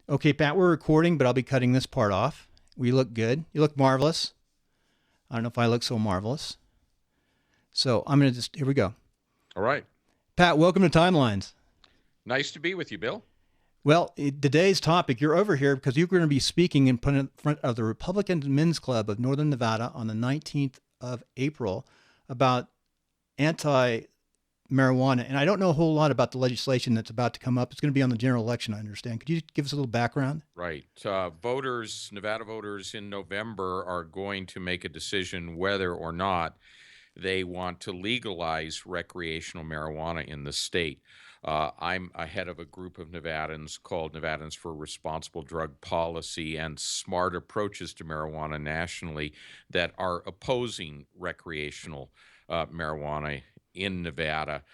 Okay, Pat, we're recording, but I'll be cutting this part off. We look good. You look marvelous. I don't know if I look so marvelous. So I'm going to here we go. All right. Pat, welcome to Timelines. Nice to be with you, Bill. Well, today's topic, you're over here because you're going to be speaking in front of the Republican Men's Club of Northern Nevada on the 19th of April about anti-marijuana. And I don't know a whole lot about the legislation that's about to come up. It's going to be on the general election, I understand. Could you give us a little background? Right. Nevada voters in November are going to make a decision whether or not they want to legalize recreational marijuana in the state. I'm ahead of a group of Nevadans called Nevadans for Responsible Drug Policy and Smart Approaches to Marijuana nationally that are opposing recreational marijuana in Nevada.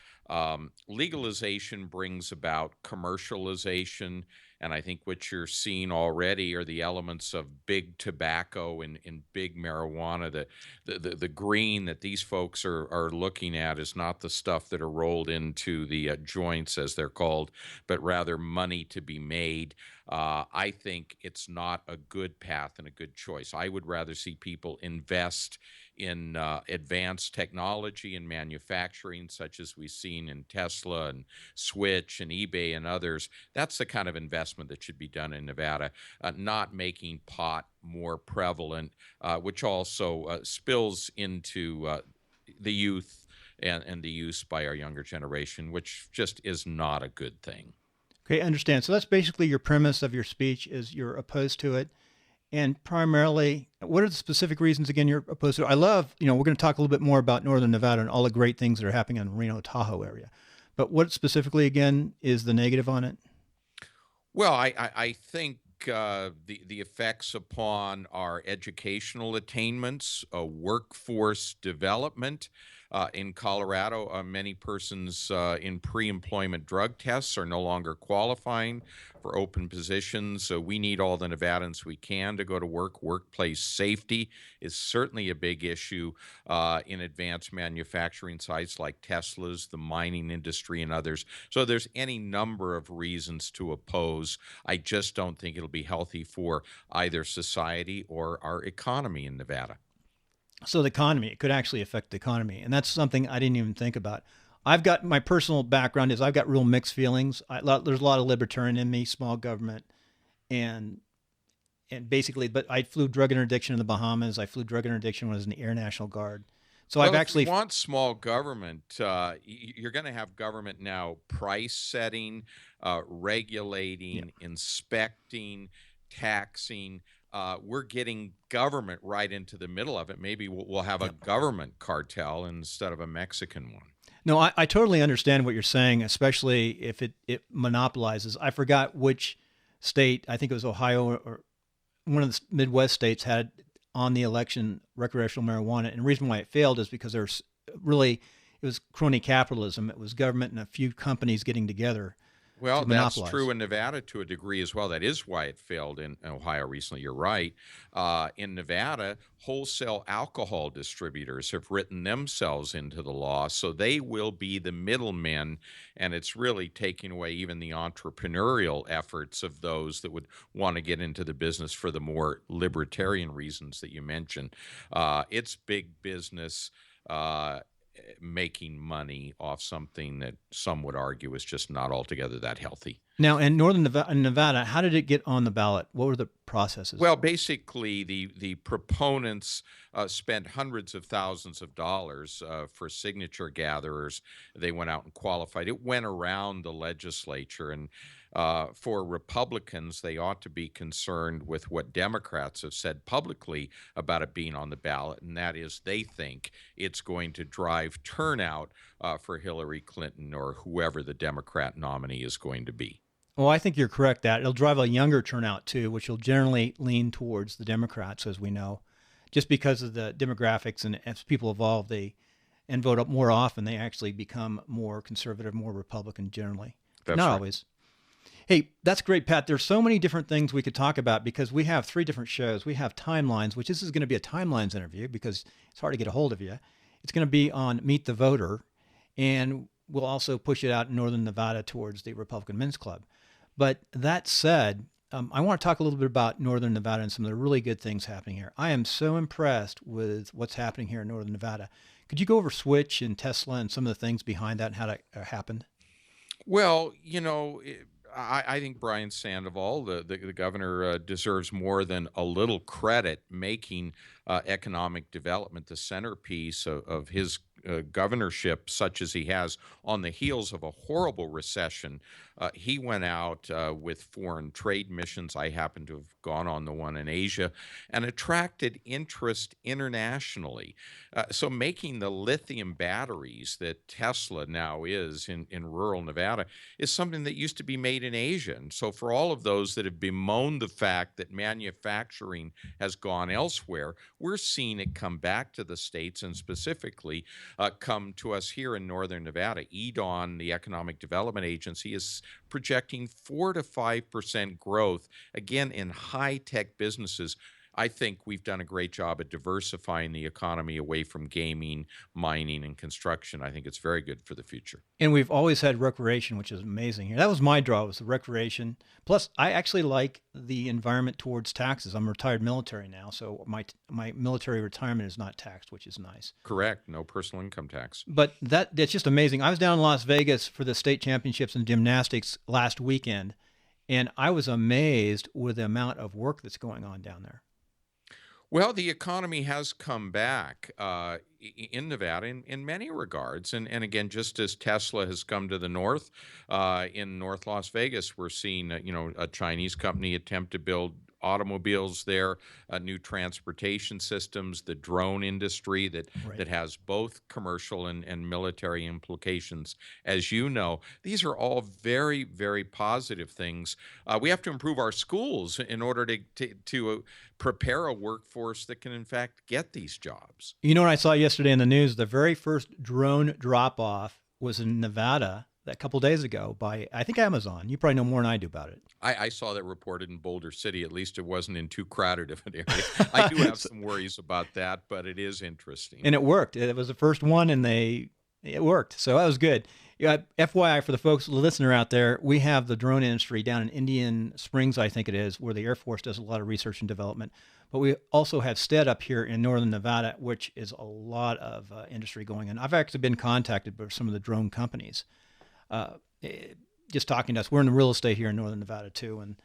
Legalization brings about commercialization, and I think what you're seeing already are the elements of big tobacco and big marijuana. The green that these folks are looking at is not the stuff that are rolled into the joints, as they're called, but rather money to be made. I think it's not a good path and a good choice. I would rather see people invest in advanced technology and manufacturing, such as we've seen in Tesla and Switch and eBay and others. That's the kind of investment that should be done in Nevada, not making pot more prevalent, which also spills into the youth and the use by our younger generation, which just is not a good thing. Okay, I understand. So that's basically your premise of your speech is you're opposed to it. And primarily, what are the specific reasons, again, you're opposed to it? I love, we're going to talk a little bit more about Northern Nevada and all the great things that are happening in the Reno, Tahoe area. But what specifically, again, is the negative on it? Well, I think the effects upon our educational attainments, workforce development. In Colorado, many persons in pre-employment drug tests are no longer qualifying for open positions. So we need all the Nevadans we can to go to work. Workplace safety is certainly a big issue in advanced manufacturing sites like Tesla's, the mining industry, and others. So there's any number of reasons to oppose. I just don't think it'll be healthy for either society or our economy in Nevada. So the economy, it could actually affect the economy. And that's something I didn't even think about. I've got my personal background is I've got real mixed feelings. There's a lot of libertarian in me, small government, and basically, but I flew drug interdiction in the Bahamas. I flew drug interdiction when I was in the Air National Guard. So Well, I've if actually you want small government, you're going to have government now price setting, regulating, inspecting, taxing. We're getting government right into the middle of it. Maybe we'll have a government cartel instead of a Mexican one. No, I totally understand what you're saying, especially if it monopolizes. I forgot which state, I think it was Ohio or one of the Midwest states had on the election recreational marijuana. And the reason why it failed is because there's really, it was crony capitalism. It was government and a few companies getting together. Well, that's true in Nevada to a degree as well. That is why it failed in Ohio recently. You're right. In Nevada, wholesale alcohol distributors have written themselves into the law, so they will be the middlemen, and it's really taking away even the entrepreneurial efforts of those that would want to get into the business for the more libertarian reasons that you mentioned. It's big business. Making money off something that some would argue is just not altogether that healthy. Now, in Northern Nevada, how did it get on the ballot? What were the processes? Well, basically, the proponents spent hundreds of thousands of dollars for signature gatherers. They went out and qualified. It went around the legislature, and for Republicans, they ought to be concerned with what Democrats have said publicly about it being on the ballot, and that is they think it's going to drive turnout for Hillary Clinton or whoever the Democrat nominee is going to be. Well, I think you're correct that it'll drive a younger turnout too, which will generally lean towards the Democrats, as we know, just because of the demographics. And as people evolve, and vote up more often, they actually become more conservative, more Republican generally. That's Not right. always. Hey, that's great, Pat. There's so many different things we could talk about because we have 3 different shows. We have Timelines, which this is going to be a Timelines interview because it's hard to get a hold of you. It's going to be on Meet the Voter, and we'll also push it out in Northern Nevada towards the Republican Men's Club. But that said, I want to talk a little bit about Northern Nevada and some of the really good things happening here. I am so impressed with what's happening here in Northern Nevada. Could you go over Switch and Tesla and some of the things behind that and how that happened? Well, I think Brian Sandoval, the governor, deserves more than a little credit, making economic development the centerpiece of his governorship, such as he has on the heels of a horrible recession. He went out with foreign trade missions. I happen to have gone on the one in Asia and attracted interest internationally. So making the lithium batteries that Tesla now is in rural Nevada is something that used to be made in Asia. And so for all of those that have bemoaned the fact that manufacturing has gone elsewhere, we're seeing it come back to the states, and specifically come to us here in Northern Nevada. EDON, the Economic Development Agency, is projecting 4 to 5% growth, again, in high-tech businesses. I think we've done a great job at diversifying the economy away from gaming, mining, and construction. I think it's very good for the future. And we've always had recreation, which is amazing here. That was my draw, was the recreation. Plus, I actually like the environment towards taxes. I'm retired military now, so my military retirement is not taxed, which is nice. Correct. No personal income tax. But that's just amazing. I was down in Las Vegas for the state championships in gymnastics last weekend, and I was amazed with the amount of work that's going on down there. Well, the economy has come back in Nevada in many regards. And again, just as Tesla has come to the north, in North Las Vegas, we're seeing, a Chinese company attempt to build automobiles there, new transportation systems, the drone industry that has both commercial and military implications. As you know, these are all very, very positive things. We have to improve our schools in order to prepare a workforce that can, in fact, get these jobs. You know what I saw yesterday in the news? The very first drone drop-off was in Nevada a couple days ago by, I think, Amazon. You probably know more than I do about it. I saw that reported in Boulder City. At least it wasn't in too crowded of an area. I do have some worries about that, but it is interesting. And it worked. It was the first one, and it worked. So that was good. FYI, for the folks, the listener out there, we have the drone industry down in Indian Springs, I think it is, where the Air Force does a lot of research and development. But we also have STED up here in Northern Nevada, which is a lot of industry going on. I've actually been contacted by some of the drone companies. Just talking to us. We're in the real estate here in Northern Nevada too, and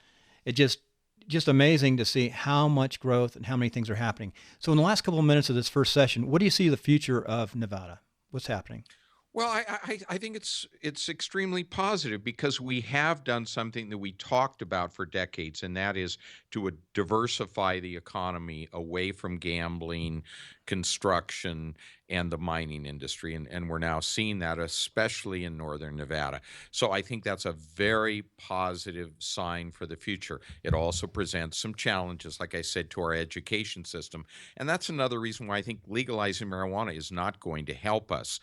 it just amazing to see how much growth and how many things are happening. So in the last couple of minutes of this first session, what do you see the future of Nevada? What's happening? Well, I think it's extremely positive because we have done something that we talked about for decades, and that is to diversify the economy away from gambling, construction, and the mining industry. And we're now seeing that, especially in Northern Nevada. So I think that's a very positive sign for the future. It also presents some challenges, like I said, to our education system. And that's another reason why I think legalizing marijuana is not going to help us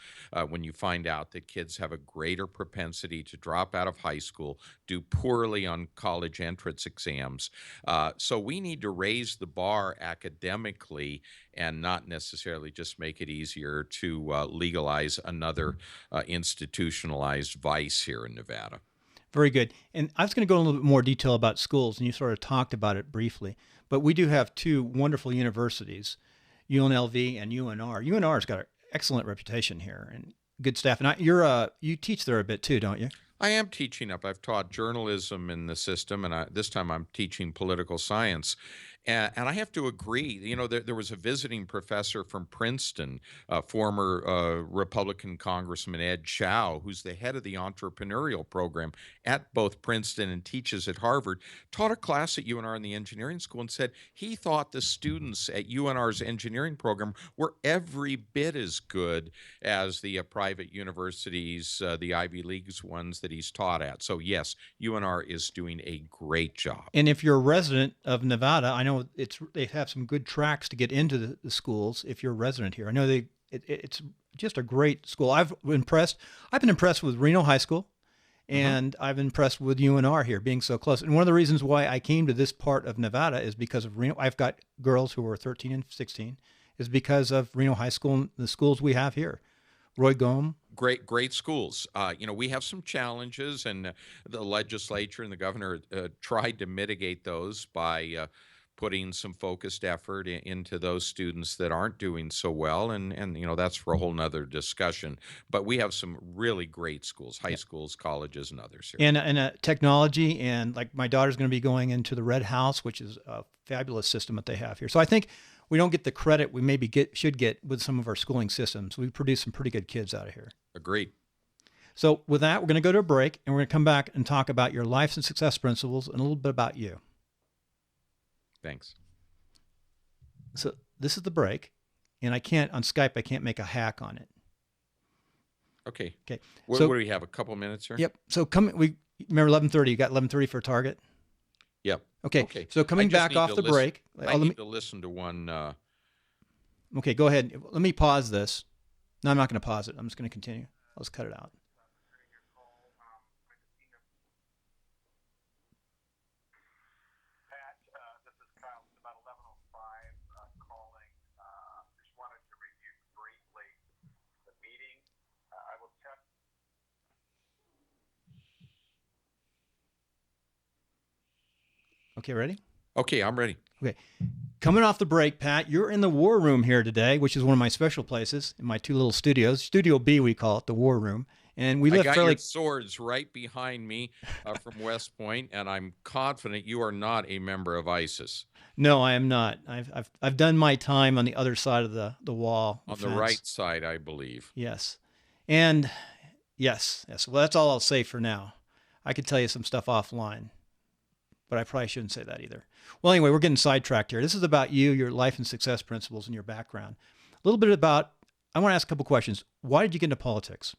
when you find out that kids have a greater propensity to drop out of high school, do poorly on college entrance exams. So we need to raise the bar academically and not necessarily just make it easier to legalize another institutionalized vice here in Nevada. Very good. And I was going to go in a little bit more detail about schools, and you sort of talked about it briefly. But we do have two wonderful universities, UNLV and UNR. UNR's got an excellent reputation here and good staff. And you teach there a bit too, don't you? I am teaching up. I've taught journalism in the system, and this time I'm teaching political science. And I have to agree, there was a visiting professor from Princeton, former Republican Congressman Ed Chow, who's the head of the entrepreneurial program at both Princeton and teaches at Harvard, taught a class at UNR in the engineering school and said he thought the students at UNR's engineering program were every bit as good as the private universities, the Ivy Leagues ones that he's taught at. So yes, UNR is doing a great job. And if you're a resident of Nevada, I know they have some good tracks to get into the schools if you're a resident here. I know it's just a great school. I've been impressed with Reno High School, and I've been impressed with UNR here being so close. And one of the reasons why I came to this part of Nevada is because of Reno. I've got girls who are 13 and 16, is because of Reno High School and the schools we have here. Roy Gohm. Great schools. We have some challenges, and the legislature and the governor tried to mitigate those by putting some focused effort into those students that aren't doing so well, and that's for a whole nother discussion. But we have some really great schools, high schools, colleges, and others here. And technology, and like my daughter's going to be going into the Red House, which is a fabulous system that they have here. So I think we don't get the credit we maybe should get with some of our schooling systems. We produce some pretty good kids out of here. Agreed. So with that, we're going to go to a break, and we're going to come back and talk about your life and success principles and a little bit about you. Thanks. So this is the break, and on Skype, I can't make a hack on it. Okay. Okay. What do we have? A couple minutes here? Yep. So we remember 11:30. You got 11:30 for a target? Yep. Okay. So coming back off the break. I need to listen to one. Okay, go ahead. Let me pause this. No, I'm not going to pause it. I'm just going to continue. I'll just cut it out. Pat, this is Kyle. It's about 11:05 calling. Just wanted to review briefly the meeting. I will check. Okay, ready? Okay, I'm ready. Okay. Coming off the break, Pat, you're in the war room here today, which is one of my special places in my two little studios. Studio B, we call it, the war room. And we live your swords right behind me from West Point, and I'm confident you are not a member of ISIS. No, I am not. I've done my time on the other side of the wall. On the right side, I believe. Yes. And yes. Well, that's all I'll say for now. I could tell you some stuff offline, but I probably shouldn't say that either. Well, anyway, we're getting sidetracked here. This is about you, your life and success principles, and your background. A little bit about, I want to ask a couple questions. Why did you get into politics?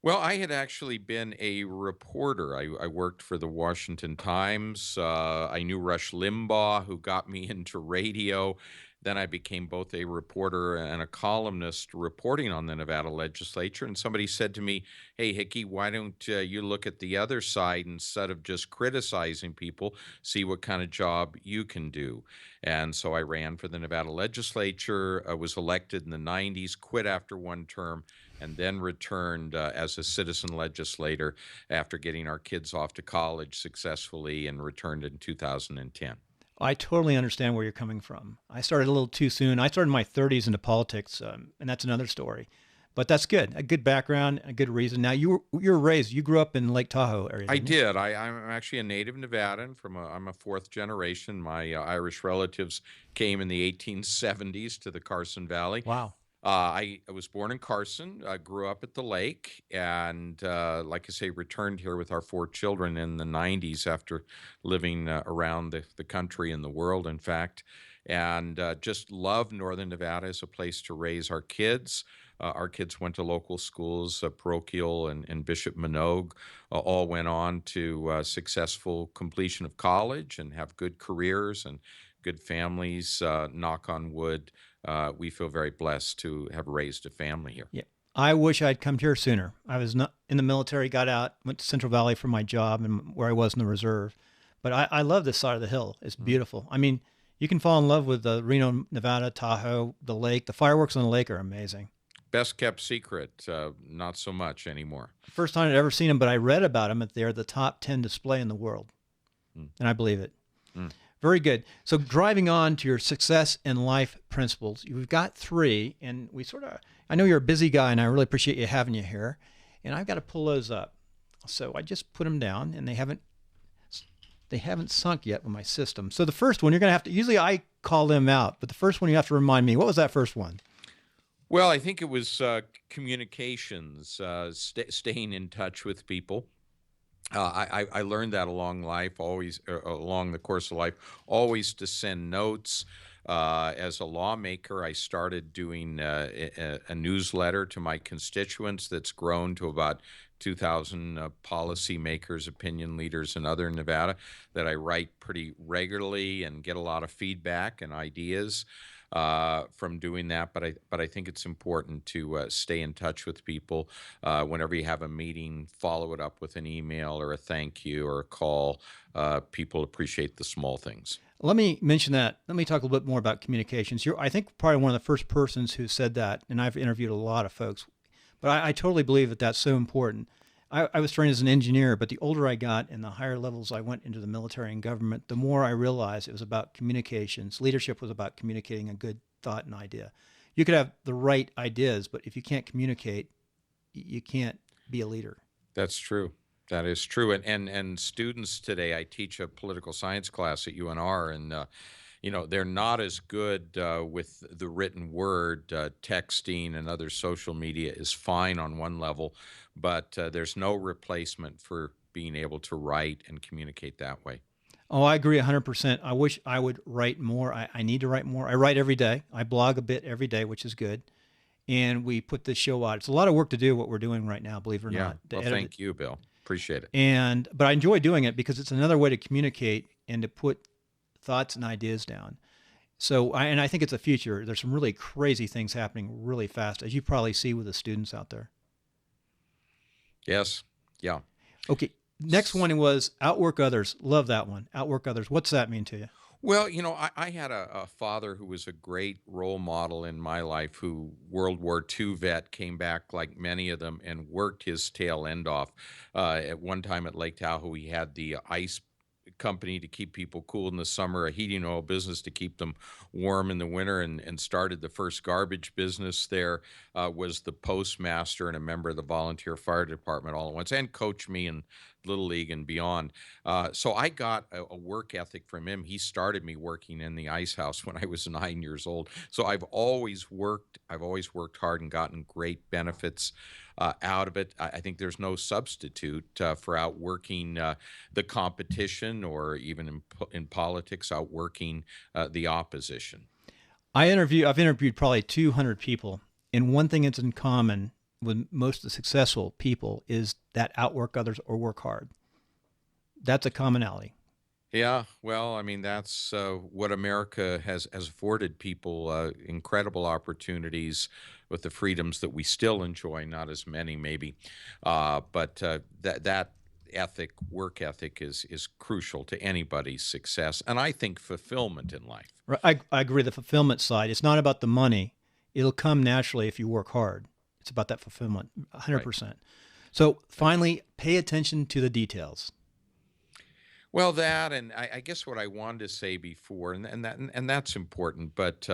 Well, I had actually been a reporter. I worked for the Washington Times. I knew Rush Limbaugh, who got me into radio. Then I became both a reporter and a columnist reporting on the Nevada legislature. And somebody said to me, "Hey, Hickey, why don't you look at the other side instead of just criticizing people, see what kind of job you can do?" And so I ran for the Nevada legislature. I was elected in the 90s, quit after one term, and then returned as a citizen legislator after getting our kids off to college successfully, and returned in 2010. I totally understand where you're coming from. I started a little too soon. I started in my 30s into politics, and that's another story. But that's good. A good background, a good reason. Now, you were raised, you grew up in Lake Tahoe area. I did. I'm actually a native Nevadan. I'm a fourth generation. My Irish relatives came in the 1870s to the Carson Valley. Wow. I was born in Carson, grew up at the lake, and like I say, returned here with our 4 children in the 90s after living around the country and the world, in fact, and just love Northern Nevada as a place to raise our kids. Our kids went to local schools, parochial and Bishop Minogue, all went on to successful completion of college and have good careers and good families, knock on wood. We feel very blessed to have raised a family here. Yeah. I wish I'd come here sooner. I was not in the military, got out, went to Central Valley for my job and where I was in the reserve. But I love this side of the hill. It's beautiful. I mean, you can fall in love with the Reno, Nevada, Tahoe, the lake. The fireworks on the lake are amazing. Best kept secret, not so much anymore. First time I'd ever seen them, but I read about them. They're the top 10 display in the world. And I believe it. Very good. So driving on to your success in life principles, you've got 3, and I know you're a busy guy, and I really appreciate you having you here, and I've got to pull those up. So I just put them down, and they haven't sunk yet with my system. So the first one, you're going to have to, usually I call them out, but the first one you have to remind me. What was that first one? Well, I think it was communications, staying in touch with people. I learned that along the course of life, always to send notes. As a lawmaker, I started doing a newsletter to my constituents that's grown to about 2,000 policymakers, opinion leaders, and other in Nevada that I write pretty regularly and get a lot of feedback and ideas. from doing that. But I think it's important to stay in touch with people. Whenever you have a meeting, follow it up with an email or a thank you or a call. People appreciate the small things. Let me mention that. Let me talk a little bit more about communications. You're, I think, probably one of the first persons who said that, and I've interviewed a lot of folks, but I totally believe that that's so important. I was trained as an engineer, but the older I got and the higher levels I went into the military and government, the more I realized it was about communications. Leadership was about communicating a good thought and idea. You could have the right ideas, but if you can't communicate, you can't be a leader. That's true. That is true. And students today, I teach a political science class at UNR, and they're not as good with the written word. Texting and other social media is fine on one level, but there's no replacement for being able to write and communicate that way. Oh, I agree 100%. I wish I would write more. I need to write more. I write every day. I blog a bit every day, which is good. And we put this show out. It's a lot of work to do what we're doing right now, believe it or Yeah. not. Well, thank you, Bill. Appreciate it. But I enjoy doing it because it's another way to communicate and to put thoughts and ideas down. So, I think it's a future. There's some really crazy things happening really fast, as you probably see with the students out there. Yes. Yeah. Okay. Next one was outwork others. Love that one. Outwork others. What's that mean to you? Well, I had a father who was a great role model in my life, who World War II vet, came back like many of them and worked his tail end off. At one time at Lake Tahoe, he had the ice company to keep people cool in the summer, a heating oil business to keep them warm in the winter, and started the first garbage business there, was the postmaster and a member of the volunteer fire department all at once, and coached me in Little League and beyond. So I got a work ethic from him. He started me working in the ice house when I was 9 years old. So I've always worked hard and gotten great benefits out of it. I think there's no substitute for outworking the competition, or even in politics, outworking the opposition. I've interviewed probably 200 people, and one thing that's in common with most of the successful people is that outwork others or work hard. That's a commonality. Yeah, well, I mean, that's what America has afforded people, incredible opportunities with the freedoms that we still enjoy, not as many maybe, but that work ethic is crucial to anybody's success, and I think fulfillment in life. Right. I agree. The fulfillment side, it's not about the money. It'll come naturally if you work hard. It's about that fulfillment, 100%. Right. So finally, pay attention to the details. Well, that, and I guess what I wanted to say before, and that's important. But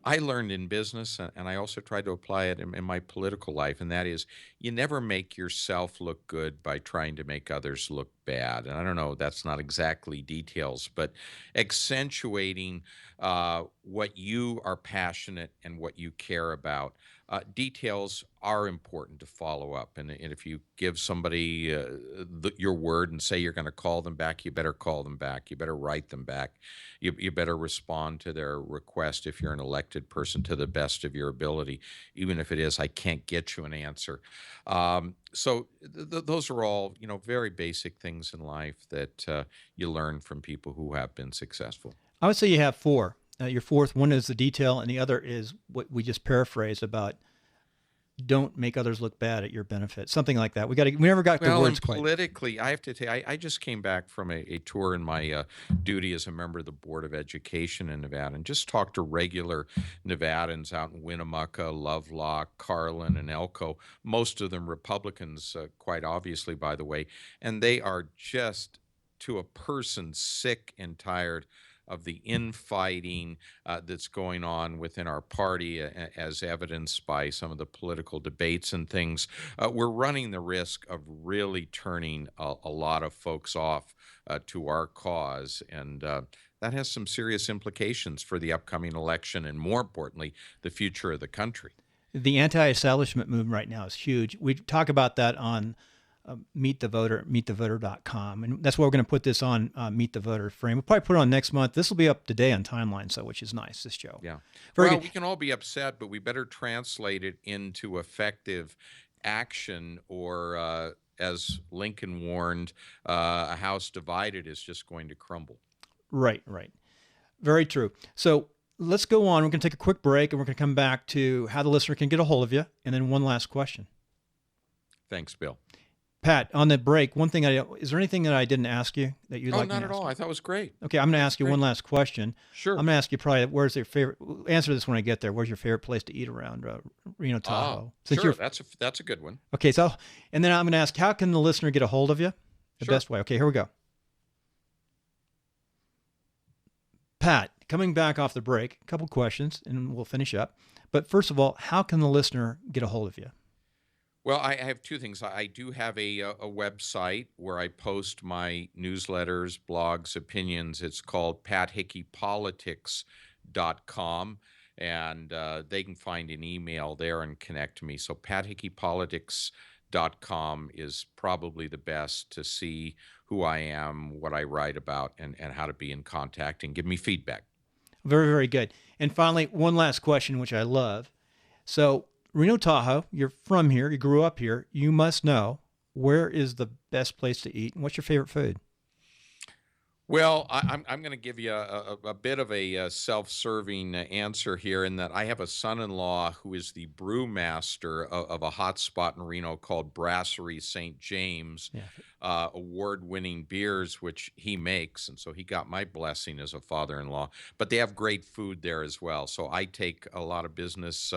I learned in business, and I also tried to apply it in my political life, and that is, you never make yourself look good by trying to make others look bad. And I don't know, that's not exactly details, but accentuating what you are passionate and what you care about. Details are important to follow up. And if you give somebody your word and say you're going to call them back, you better call them back. You better write them back. You better respond to their request, if you're an elected person, to the best of your ability, even if it is, I can't get you an answer. So those are all, very basic things in life that you learn from people who have been successful. I would say you have four. Your fourth one is the detail, and the other is what we just paraphrased about don't make others look bad at your benefit. Something like that. We never got the words quite. Politically, I have to tell you, I just came back from a tour in my duty as a member of the Board of Education in Nevada, and just talked to regular Nevadans out in Winnemucca, Lovelock, Carlin, and Elko. Most of them Republicans, quite obviously, by the way, and they are just, to a person, sick and tired of the infighting that's going on within our party, as evidenced by some of the political debates and things. We're running the risk of really turning a lot of folks off to our cause, and that has some serious implications for the upcoming election, and more importantly, the future of the country. The anti-establishment movement right now is huge. We talk about that on Meet the Voter, meetthevoter.com. And that's where we're going to put this on Meet the Voter frame. We'll probably put it on next month. This will be up today on Timeline, so which is nice, this show. Yeah. Very good. We can all be upset, but we better translate it into effective action, or as Lincoln warned, a house divided is just going to crumble. Right. Very true. So let's go on. We're going to take a quick break, and we're going to come back to how the listener can get a hold of you, and then one last question. Thanks, Bill. Pat, on the break, is there anything that I didn't ask you that you'd like me to not at ask all. you? I thought it was great. Okay, I'm going to ask you one last question. Sure. I'm going to ask you probably, where's your favorite, answer this when I get there. Where's your favorite place to eat around Reno, Tahoe? Sure, that's a good one. Okay, and then I'm going to ask, how can the listener get a hold of you? The best way. Okay, here we go. Pat, coming back off the break, a couple questions, and we'll finish up. But first of all, how can the listener get a hold of you? Well, I have two things. I do have a website where I post my newsletters, blogs, opinions. It's called pathickeypolitics.com, and they can find an email there and connect to me. So pathickeypolitics.com is probably the best to see who I am, what I write about, and how to be in contact and give me feedback. Very, very good. And finally, one last question, which I love. So Reno, Tahoe, you're from here, you grew up here, you must know, where is the best place to eat, and what's your favorite food? Well, I'm going to give you a bit of a self-serving answer here in that I have a son-in-law who is the brewmaster of a hot spot in Reno called Brasserie St. James, award-winning beers, which he makes. And so he got my blessing as a father-in-law. But they have great food there as well. So I take a lot of business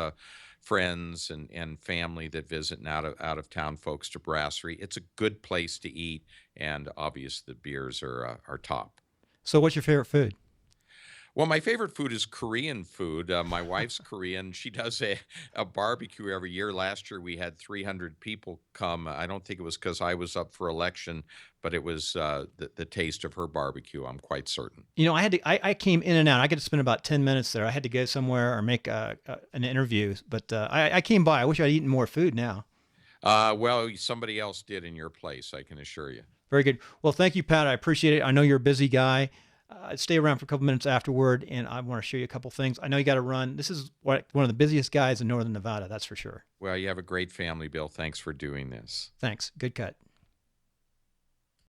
friends and family that visit and out of town folks to Brasserie. It's a good place to eat, and obviously the beers are top. So what's your favorite food? Well, my favorite food is Korean food. My wife's Korean. She does a barbecue every year. Last year we had 300 people come. I don't think it was because I was up for election, but it was the taste of her barbecue, I'm quite certain. You know, I came in and out. I got to spend about 10 minutes there. I had to go somewhere or make an interview, but I came by. I wish I'd eaten more food now. Well, somebody else did in your place, I can assure you. Very good. Well, thank you, Pat. I appreciate it. I know you're a busy guy. Stay around for a couple minutes afterward, and I want to show you a couple things. I know you got to run. This is one of the busiest guys in northern Nevada, that's for sure. Well, you have a great family, Bill. Thanks for doing this. Thanks. Good cut.